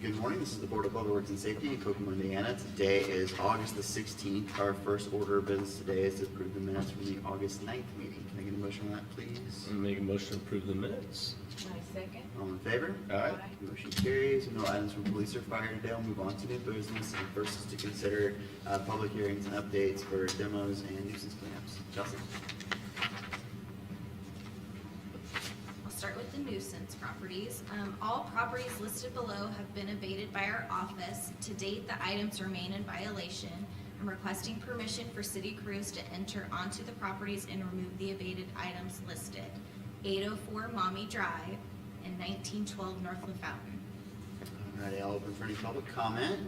Good morning, this is the Board of Public Works and Safety in Kokomo, Indiana. Today is August the 16th. Our first order of business today is to approve the minutes from the August 9th meeting. Can I get a motion on that, please? Make a motion to approve the minutes. My second. All in favor? Aye. Motion carries. No items from police or fire today. I'll move on to new business. And first is to consider public hearings and updates for demos and nuisance cleanups. Chelsea? I'll start with the nuisance properties. All properties listed below have been abated by our office. To date, the items remain in violation. I'm requesting permission for city crews to enter onto the properties and remove the abated items listed. 804 Mommy Drive and 1912 Northland Fountain. Alrighty, I'll open for any public comment.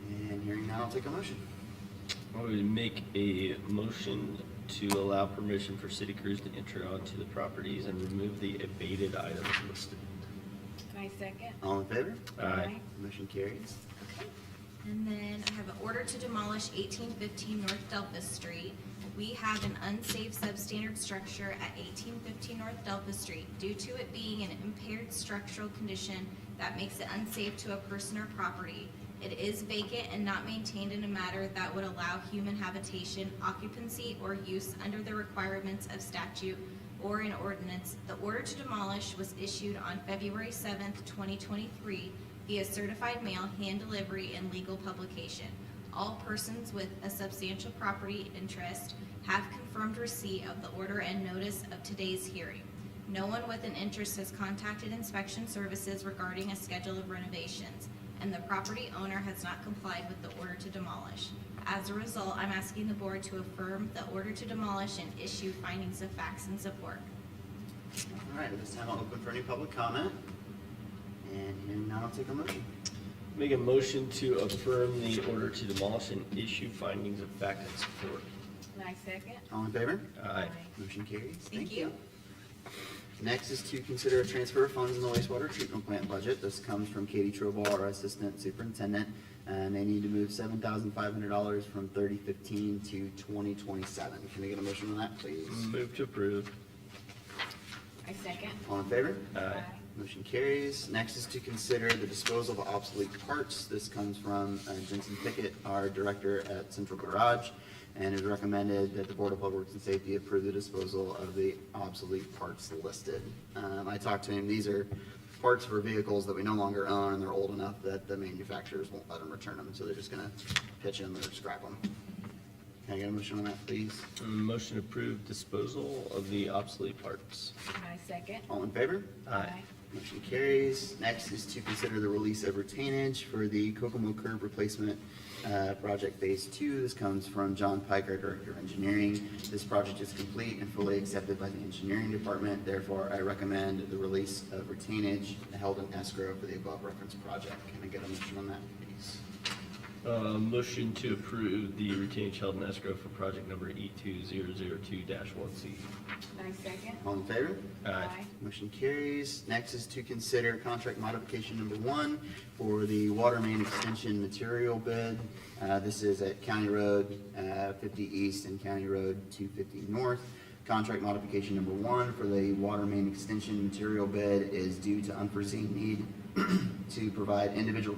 And hearing none, I'll take a motion. I would make a motion to allow permission for city crews to enter onto the properties and remove the abated items listed. My second. All in favor? Aye. Motion carries. Okay. And then I have an order to demolish 1815 North Delphus Street. We have an unsafe substandard structure at 1815 North Delphus Street. Due to it being an impaired structural condition that makes it unsafe to a person or property. It is vacant and not maintained in a manner that would allow human habitation, occupancy, or use under the requirements of statute or an ordinance. The order to demolish was issued on February 7th, 2023 via certified mail, hand delivery, and legal publication. All persons with a substantial property interest have confirmed receipt of the order and notice of today's hearing. No one with an interest has contacted inspection services regarding a schedule of renovations, and the property owner has not complied with the order to demolish. As a result, I'm asking the board to affirm the order to demolish and issue findings of facts in support. Alright, at this time I'll open for any public comment. And hearing none, I'll take a motion. Make a motion to affirm the order to demolish and issue findings of fact and support. My second. All in favor? Aye. Motion carries. Thank you. Next is to consider a transfer of funds in the wastewater treatment plant budget. This comes from Katie Troball, our Assistant Superintendent, and they need to move $7,500 from 3015 to 2027. Can I get a motion on that, please? Move to approve. My second. All in favor? Aye. Motion carries. Next is to consider the disposal of obsolete parts. This comes from Jensen Pickett, our Director at Central Garage, and it is recommended that the Board of Public Works and Safety approve the disposal of the obsolete parts listed. I talked to him. These are parts for vehicles that we no longer own, and they're old enough that the manufacturers won't let them return them, so they're just gonna pitch them or scrap them. Can I get a motion on that, please? Motion to approve disposal of the obsolete parts. My second. All in favor? Aye. Motion carries. Next is to consider the release of retainage for the Kokomo curb replacement project phase 2. This comes from John Pike, our Director of Engineering. This project is complete and fully accepted by the engineering department. Therefore, I recommend the release of retainage held in escrow for the above referenced project. Can I get a motion on that, please? Motion to approve the retained held in escrow for project number E2002-1C. My second. All in favor? Aye. Motion carries. Next is to consider contract modification number 1 for the water main extension material bid. This is at County Road 50 East and County Road 250 North. Contract modification number 1 for the water main extension material bid is due to unforeseen need to provide individual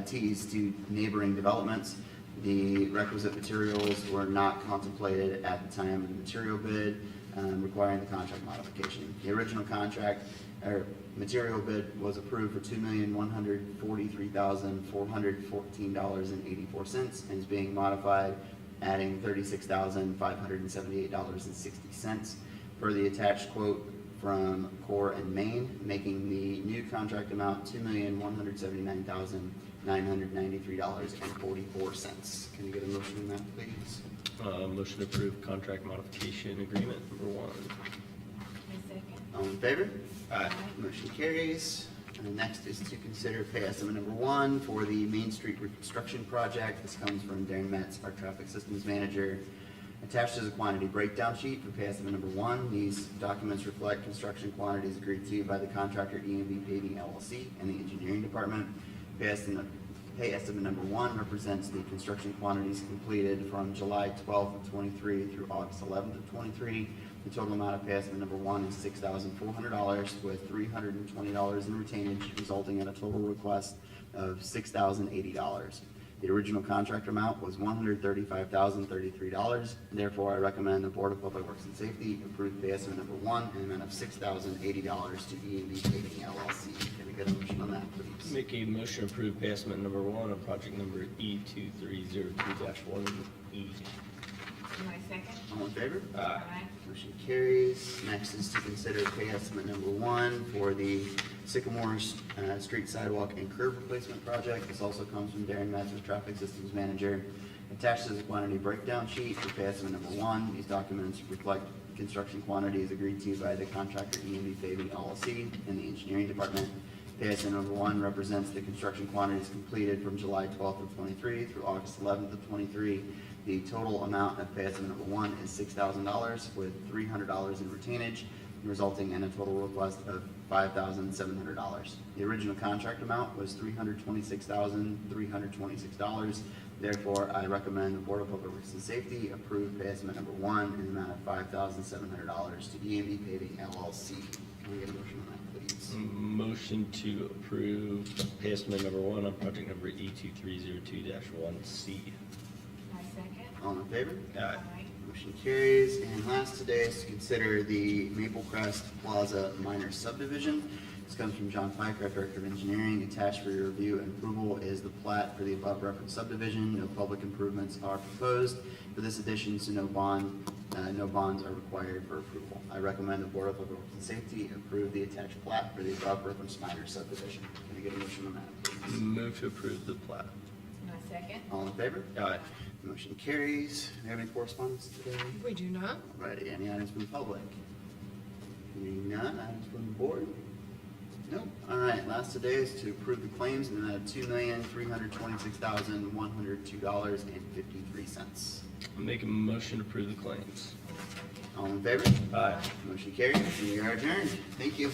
tees to neighboring developments. The requisite materials were not contemplated at the time of the material bid, requiring the contract modification. The original contract or material bid was approved for $2,143,414.84 and is being modified, adding $36,578.60 per the attached quote from Core and Main, making the new contract amount $2,179,993.44. Can you get a motion on that, please? Motion to approve contract modification agreement number 1. My second. All in favor? Aye. Motion carries. And next is to consider pay estimate number 1 for the Main Street reconstruction project. This comes from Darren Metz, our traffic systems manager. Attached is a quantity breakdown sheet for pay estimate number 1. These documents reflect construction quantities agreed to by the contractor EMB Paving LLC and the engineering department. Pay estimate number 1 represents the construction quantities completed from July 12th of 23 through August 11th of 23. The total amount of pay estimate number one is $6,400 with $320 in retainage, resulting in a total request of $6,080. The original contract amount was $135,033. Therefore, I recommend the Board of Public Works and Safety approve pay estimate number one in the amount of $6,080 to E&B Paving LLC. Can I get a motion on that, please? Make a motion to approve pay estimate number one on project number E2302-1E. My second. All in favor? Aye. Motion carries. Next is to consider pay estimate number one for the Sycamore Street Sidewalk and Curb Replacement Project. This also comes from Darren Metz, Traffic Systems Manager. Attached is a quantity breakdown sheet for pay estimate number one. These documents reflect construction quantities agreed to by the contractor E&B Paving LLC and the engineering department. Pay estimate number one represents the construction quantities completed from July 12th of 23 through August 11th of 23. The total amount of pay estimate number one is $6,000 with $300 in retainage, resulting in a total request of $5,700. The original contract amount was $326,326. Therefore, I recommend the Board of Public Works and Safety approve pay estimate number one in the amount of $5,700 to E&B Paving LLC. Can we get a motion on that, please? Motion to approve pay estimate number one on project number E2302-1C. My second. All in favor? Aye. Motion carries. And last today is to consider the Maple Crest Plaza minor subdivision. This comes from John Pike, our Director of Engineering. Attached for your review and approval is the plat for the above referenced subdivision. No public improvements are proposed for this addition, so no bonds are required for approval. I recommend the Board of Public Works and Safety approve the attached plat for the above referenced minor subdivision. Can I get a motion on that, please? Move to approve the plat. My second. All in favor? Aye. Motion carries. Do we have any correspondence today? We do not. Alrighty, any items from the public? Hearing none, items from the board? Nope. Alright, last today is to approve the claims in the amount of $2,326,102.53. Make a motion to approve the claims. All in favor? Aye. Motion carries. We are adjourned. Thank you.